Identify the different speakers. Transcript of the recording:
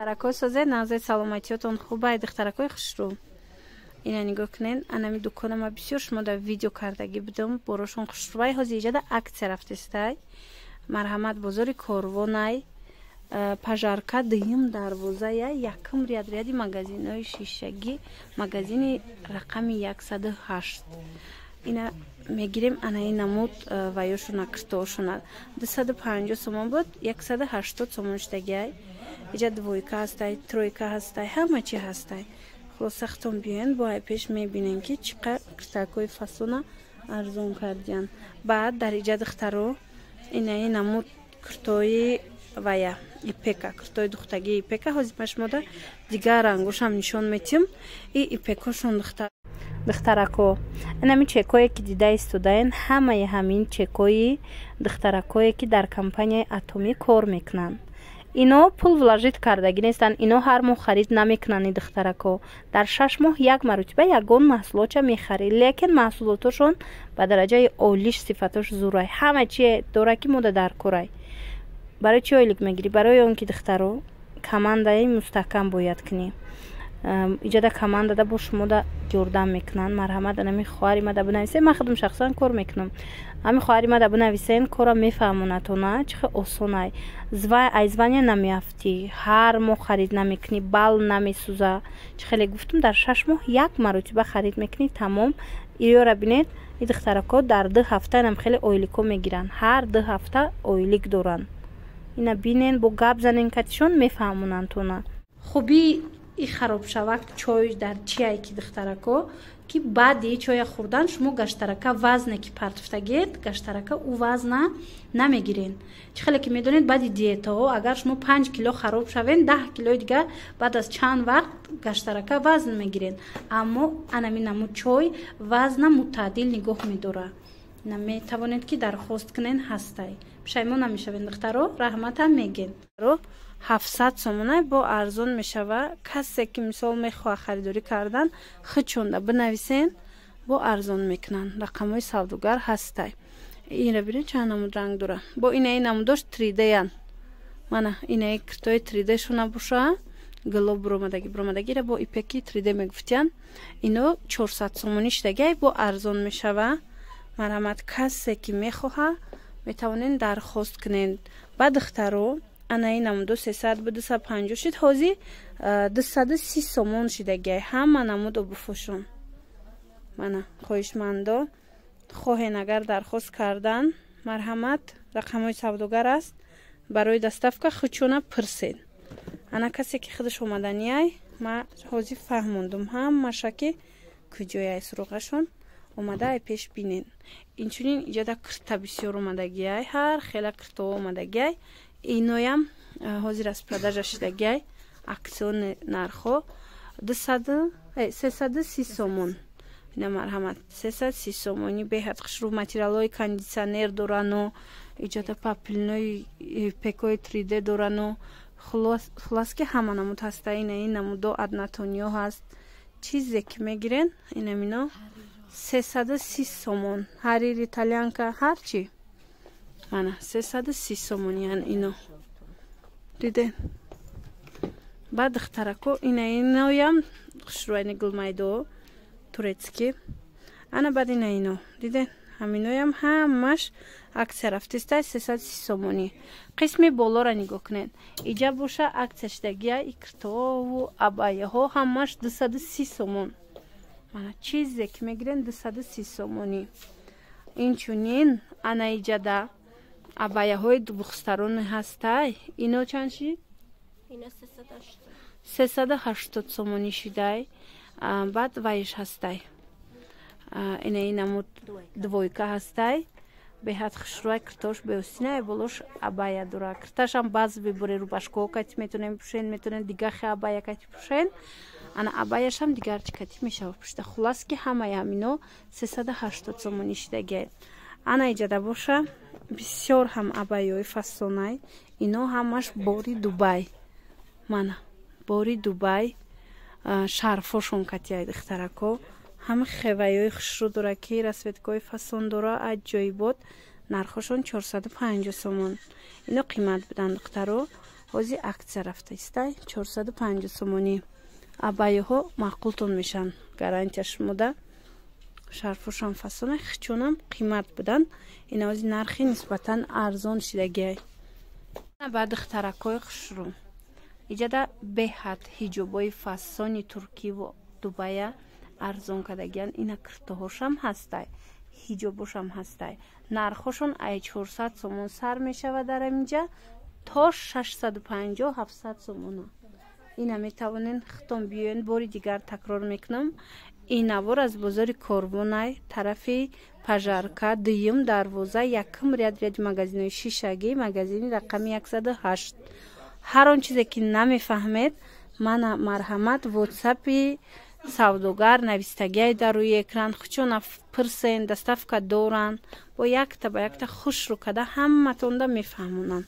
Speaker 1: Духтаракҳо созед, навзед саломатиётон хубай, духтаракҳои хушрӯ. Ина нигоҳ кунед, анами дуконама бисёр шумо дар видео кардагӣ будам, борошон хушрӯвай ҳозир иҷада аксия рафтестай. Марҳамат бозори Корвонай, пажарка дуюм дарвозая, якум ряди магазинҳои шишагӣ, магазини рақами 108. Ина мегирем анаи намуд ваёшуна киртоошуна 250 сомон буд, 180 сомон штагай. Иҷа двойка ҳастай, тройка ҳастай, ҳама чи ҳастай. Хулосахтон биёен бо ай пеш мебинем ки чӣ қадр киртакҳои фасона арзон кардиян. Баъд дар иҷа духтаро инаи намуд киртои вая ипека, киртои духтагии ипека ҳозир ба шумо дар дигар рангошам нишон метиҳам. И ипекошон духтаракҳо. Инами чекое ки дида истодаен, ҳамаи ҳамин чекои духтаракҳое ки дар компанияи Атоми кор мекунанд. Ино пул вложит кардаги нестанд, ино ҳар моҳ харид намекунанд и духтаракҳо. Дар 6 моҳ як маротиба ягон маҳсулотша мехарид, лекин маҳсулотошон ба дараҷаи олиш сифатош зурай. Ҳама чи дора ки мода дар корай. Барои чи ойлик мегирӣ? Барои он ки духтаро командаи мустаҳкам бояд кунӣ. Иҷада командада бо шумо да ёрдам мекунанд. Марҳамат анами хоҳари ма да бинависед, ман худам шахсан кор мекунам. Ами хоҳари ма да бинависен, кора мефаҳмонад то на чихе осонай. Айзвания намеафтӣ, ҳар моҳ харид намекунӣ, бал намесӯза. Чи хеле гуфтам, дар 6 моҳ як маротиба харид мекунӣ, тамом. Иёра бинед, и духтаракҳо дар 2 ҳафта нам хеле ойликҳо мегиранд. Ҳар 2 ҳафта ойлик доранд. Ина бинен бо гап занен катишон мефаҳмонанд то на. Хуби и харобшавак чой дар чиай ки духтаракҳо ки баъди чоя хӯрдан шумо гаштарака вазне ки партофтагед, гаштарака у вазна намегирен. Чи хеле ки медонед баъди диетаҳо агар шумо 5 кило хароб шавен, 10 килои дигар баъд аз чанд вақт гаштарака вазн мегирен. Аммо анами намуд чой вазна мутаъдил нигоҳ медора. Ина метавонед ки дархост кунен ҳастай. Пушаймон намешавен духтаро, раҳматам меген. 700 сомонай бо арзон мешава. Касе ки мисол мехоҳа харидорӣ кардан, хичонда бинависен, бо арзон мекунанд. Рақамҳои савдогар ҳастай. Инра бинед чанд намуд ранг дора. Бо инаи намудош 3D ян. Мана инаи киртои 3D шуна боша. Глоб бромадагира бо ипеки 3D мегуфтиян. Ино 400 сомони штагай бо арзон мешава. Марҳамат касе ки мехоҳа метавонен дархост кунед. Ба духтаро анаи намудо 300 бу 250 шид, ҳозир 230 сомон шидагай. Ҳама намуд обуфошон. Мана хоҳишмандо хоҳен агар дархост кардан, марҳамат рақамҳои савдогар аст. Барои доставка хучона пирсед. Ана касе ки худаш омаданияй, ма ҳозир фаҳмондум ҳамаша ки куҷояй суруғашон омада ай пеш бинен. Инчунин иҷада кирта бисёр омадагияй, ҳар хела киртаҳо омадагияй. Иноям ҳозир аз продажа шидагияй, аксион нархо 330 сомон. Ина марҳамат 330 сомони беҳад хушрӯ. материалҳои кондитсионер дорану, иҷода папилнои пекои 3D дорану. хулос ки ҳама намуд ҳаста. инаи намудо аднатониё ҳаст. чизе ки мегирен инамино 330 сомон. ҳарир итальянка ҳарчи мана 330 сомониян ино. Диден? Баъд духтарако инаиноям хушрӯайни гулмайдо турецки. Ана баъд инаино. Диден? Ҳаминоям ҳамаш аксия рафтистай 330 сомонӣ. қисми болора нигоҳ кунед. иҷа боша аксия шидагия икртову абаяҳо ҳамаш 230 сомон. Мана чизе ки мегирен 230 сомонӣ. Инчунин ана иҷада абаяҳои дубухстарони ҳастай. Ино чанд шид?
Speaker 2: Ино 380.
Speaker 1: 380 сомонӣ шидай. Баъд вайш ҳастай. Инаи намуд двойка ҳастай. Беҳад хушрӯай киртош беостинай болош абая дора. Кирташам баъз вибуре рубашкаҳо кати метонем пӯшен, метонем дигахи абая кати пӯшен. Ана абаяшам дигарчи кати мешава пӯшида. хулас ки ҳамаи ҳамино 380 сомонӣ шидагияй. Ана иҷада боша бисёр ҳам абаяҳои фасонай. Ино ҳамаш бори Дубай. Мана бори Дубай шарфошон катияй духтаракҳо. ҳама хеваёи хушрӯ дора ки расветкаҳои фасон дора. аҷоибот. нархошон 450 сомон. ино қимат буданд духтаро. ҳозир аксия рафтаистай 450 сомонӣ. абайҳо маъқултон мешан, гарантияш мода. шарфушам фасона хичонам қимат будан. ина ҳозир нархи нисбатан арзон шидагиай. ба духтаракҳои хушрӯ иҷада беҳад ҳиҷобҳои фасони туркиву дубая арзон кардагиян. ина куртаҳошам ҳастай, ҳиҷобошам ҳастай. нархошон ай 400 сомон сар мешавад дар инҷа то 650-700 сомона. ина метавонен хитон биёен. бори дигар такрор мекунам, ин навор аз бозори Корвонай тарафи пажарка дуюм дарвоза якум ряди магазинҳои шишагӣ, магазини рақами 108. ҳар он чизе ки намефаҳмед мана марҳамат вотсапи савдогар навистагиай дар рӯи экран хучона пирсен, доставка доран, бо якта ба якта хушрӯ када ҳаматонда мефаҳмонанд.